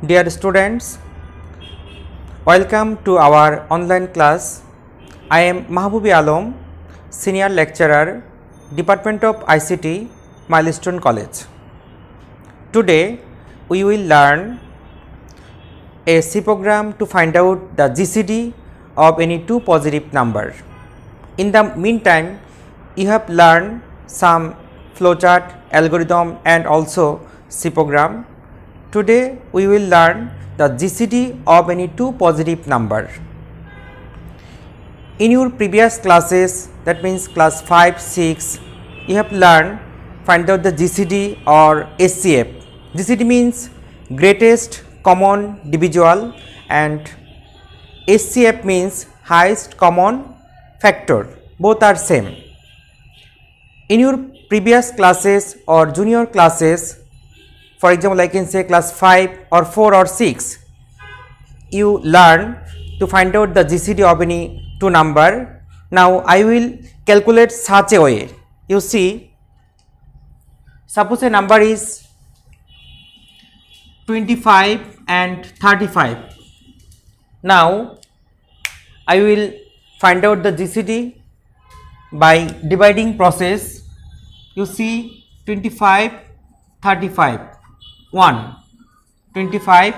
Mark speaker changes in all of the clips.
Speaker 1: Dear students, welcome to our online class. I am Mahbubi Alam, Senior Lecturer, Department of ICT, Milestone College. Today, we will learn a C program to find out the GCD of any two positive number. In the meantime, you have learned some flowchart, algorithm and also C program. Today we will learn the GCD of any two positive number. In your previous classes, that means class 5, 6, you have learned find out the GCD or SCF. GCD means greatest common divisor and SCF means highest common factor. Both are same. In your previous classes or junior classes, for example, I can say class 5 or 4 or 6, you learn to find out the GCD of any two number. Now I will calculate such a way. You see, suppose a number is 25 and 35. Now I will find out the GCD by dividing process. You see 25, 35, 1, 25.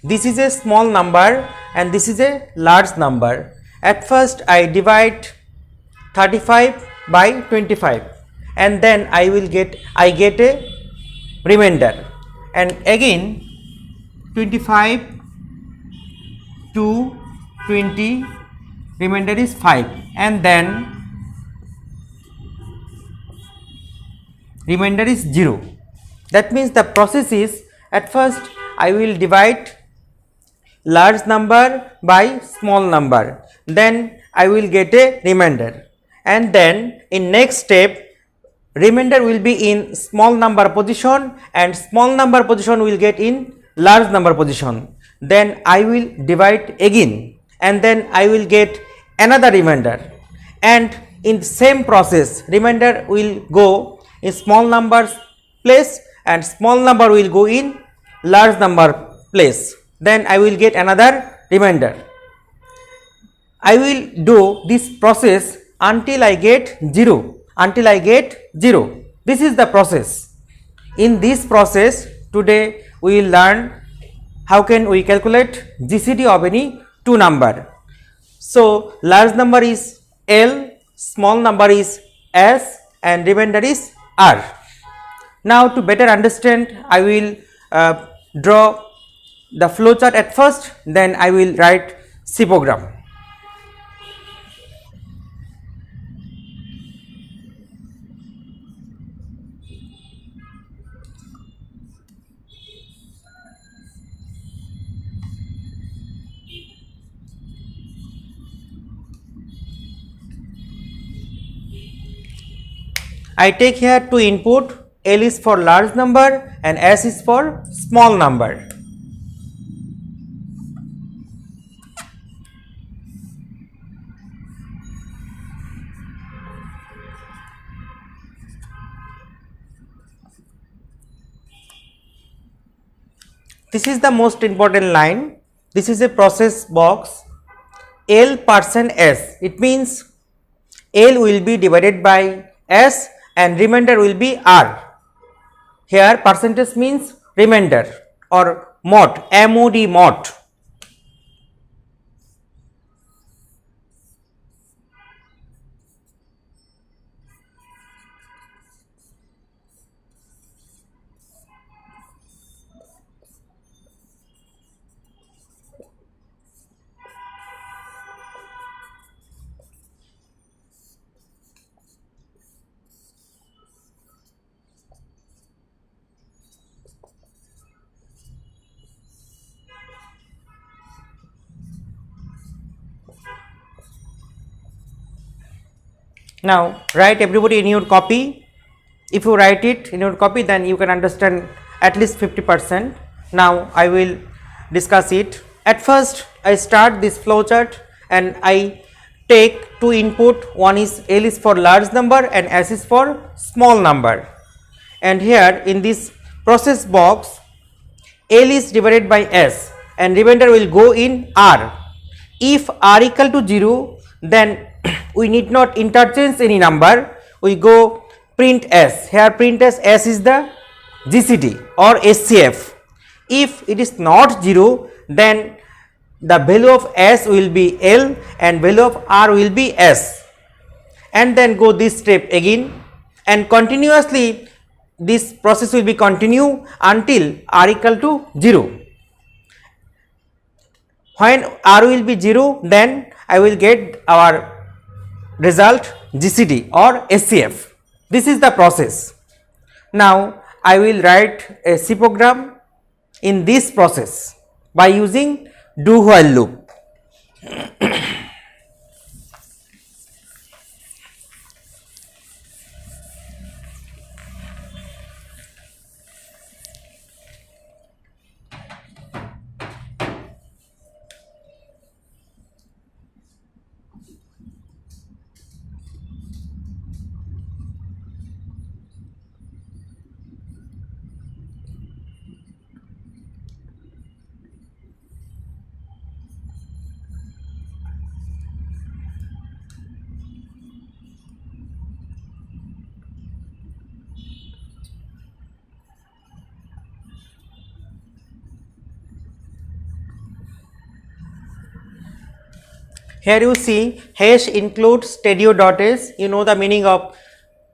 Speaker 1: This is a small number and this is a large number. At first I divide 35 by 25 and then I get a remainder, and again 25 to 20, remainder is 5, and then remainder is 0. That means the process is, at first I will divide large number by small number, then I will get a remainder, and then in next step remainder will be in small number position and small number position will get in large number position. Then I will divide again and then I will get another remainder, and in the same process remainder will go in small numbers place and small number will go in large number place. Then I will get another remainder. I will do this process until I get 0. This is the process. In this process, today we will learn how can we calculate GCD of any two number. So large number is L, small number is S and remainder is R. Now to better understand, I will draw the flowchart at first, then I will write C program. I take here two input, L is for large number and S is for small number. This is the most important line. This is a process box. L percent S. It means L will be divided by S and remainder will be R. Here percentage means remainder or mod, MOD mod. Now write everybody in your copy. If you write it in your copy, then you can understand at least 50%. Now I will discuss it. At first I start this flowchart and I take two input, one is L is for large number and S is for small number, and here in this process box, L is divided by S and remainder will go in R. If R equal to 0, then we need not interchange any number, we go print S. Here print S is the GCD or SCF. If it is not 0, then the value of S will be L and value of R will be S, and then go this step again, and continuously this process will be continue until R equal to 0. When R will be 0, then I will get our result GCD or SCF. This is the process. Now I will write a C program in this process by using do while loop. Here you see hash includes stadio.s. You know the meaning of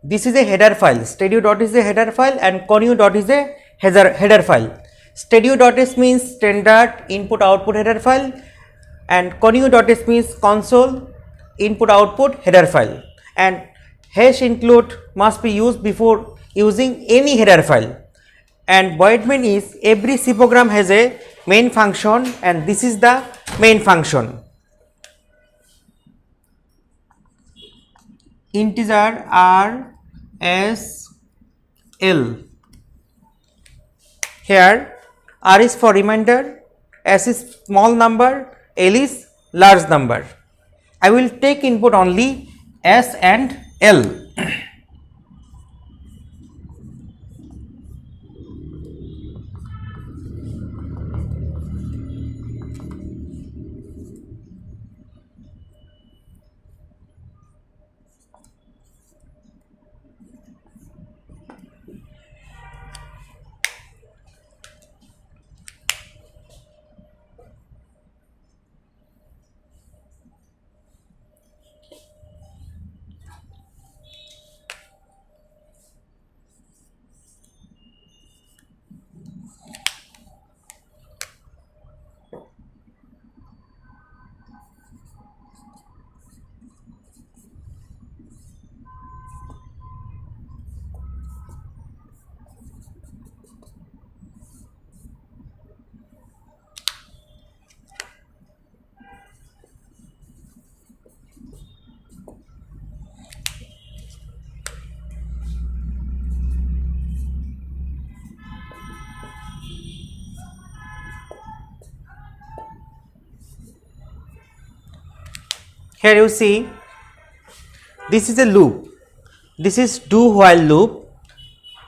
Speaker 1: this is a header file. Stadio.s is a header file and connew.s is a header file. Stadio.s means standard input output header file and connew.s means console input output header file, and hash include must be used before using any header file. And void main is every C program has a main function, and this is the main function. Integer R S L. Here R is for remainder, S is small number, L is large number. I will take input only S and L. Here you see this is a loop, this is do while loop,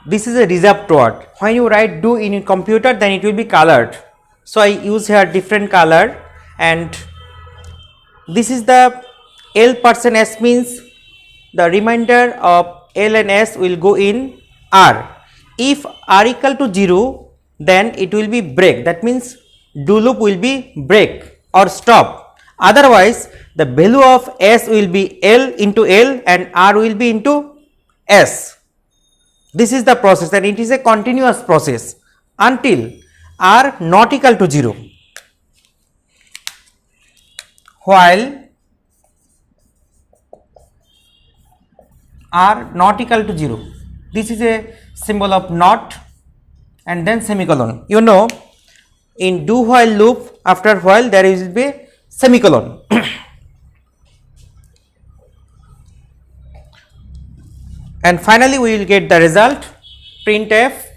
Speaker 1: this is a reserved word. When you write do in your computer, then it will be colored. So I use here different color, and this is the L % S means the remainder of L and S will go in R. If R equal to 0, then it will be break, that means do loop will be break or stop. Otherwise the value of S will be L into L and R will be into S. This is the process, and it is a continuous process until R not equal to 0. While R not equal to 0, this is a symbol of not and then semicolon. You know, in do while loop, after while there will be semicolon. And finally we will get the result printf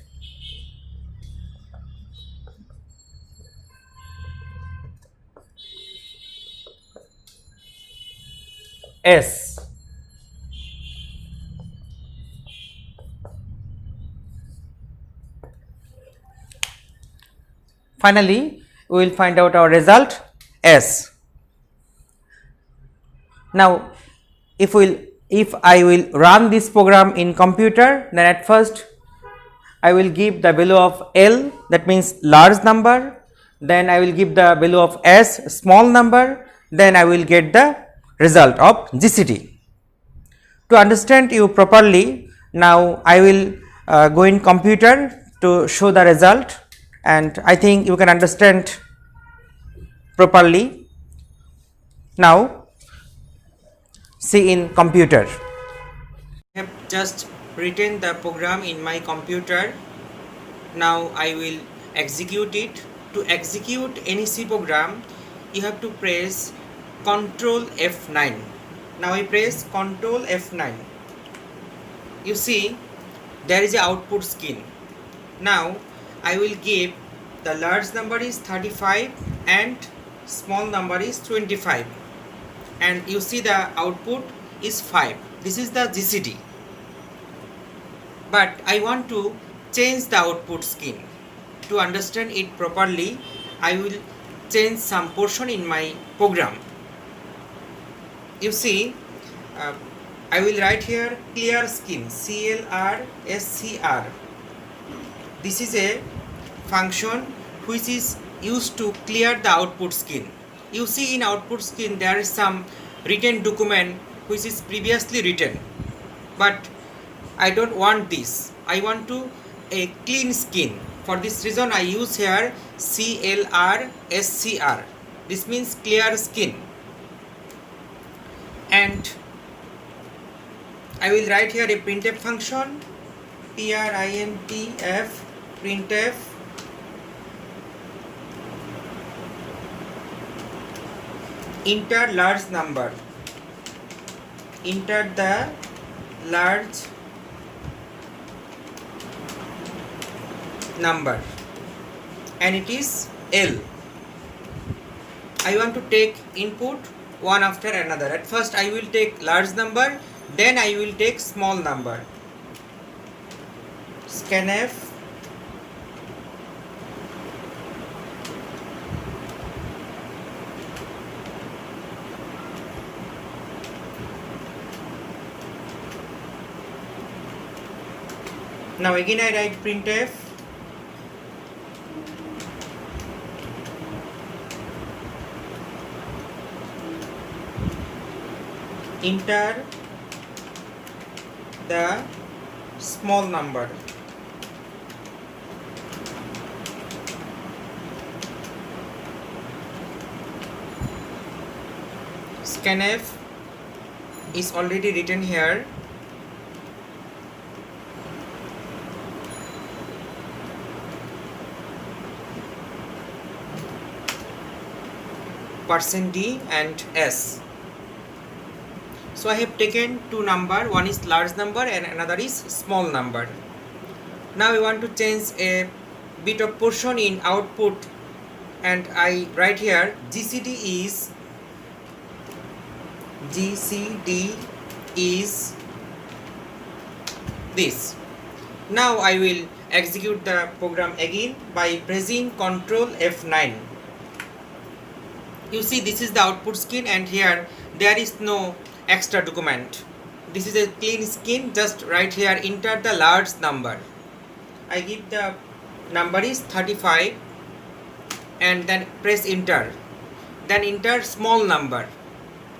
Speaker 1: S. finally we will find out our result S. Now if I will run this program in computer, then at first I will give the value of L, that means large number, then I will give the value of S, small number, then I will get the result of GCD. To understand you properly, now I will go in computer to show the result, and I think you can understand properly. Now see in computer. I have just written the program in my computer. Now I will execute it. To execute any C program, you have to press Ctrl F9. Now I press Ctrl F9. You see there is a output screen. Now I will give the large number is 35 and small number is 25, and you see the output is 5. This is the GCD. But I want to change the output scheme. To understand it properly, I will change some portion in my program. You see, I will write here clear scheme, CLRSCR. This is a function which is used to clear the output scheme. You see in output scheme there is some written document which is previously written, but I don't want this. I want to a clean scheme. For this reason I use here CLRSCR. This means clear scheme. And I will write here a printf function, printf, printf enter large number, enter the large number, and it is L. I want to take input one after another. At first I will take large number, then I will take small number. Scanf, now again I write printf, enter the small number. Scanf is already written here. %D and S. So I have taken two number, one is large number and another is small number. Now we want to change a bit of portion in output, and I write here GCD is this. Now I will execute the program again by pressing Ctrl F9. You see this is the output screen, and here there is no extra document. This is a clean screen. Just right here enter the large number. I give the number is 35 and then press enter. Then enter small number.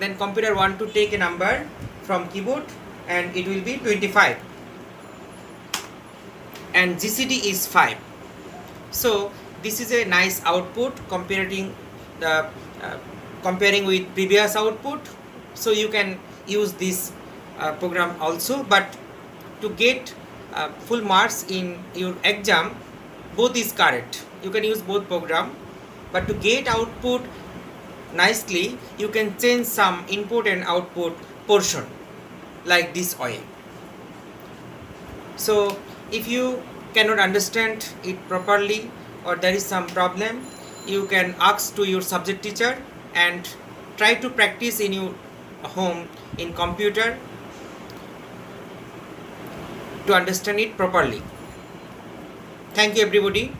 Speaker 1: Then computer want to take a number from keyboard and it will be 25. And GCD is 5. So this is a nice output comparing with previous output. So you can use this program also, but to get full marks in your exam, both is correct. You can use both program, but to get output nicely, you can change some input and output portion like this way. So if you cannot understand it properly or there is some problem, you can ask to your subject teacher and try to practice in your home in computer to understand it properly. Thank you everybody.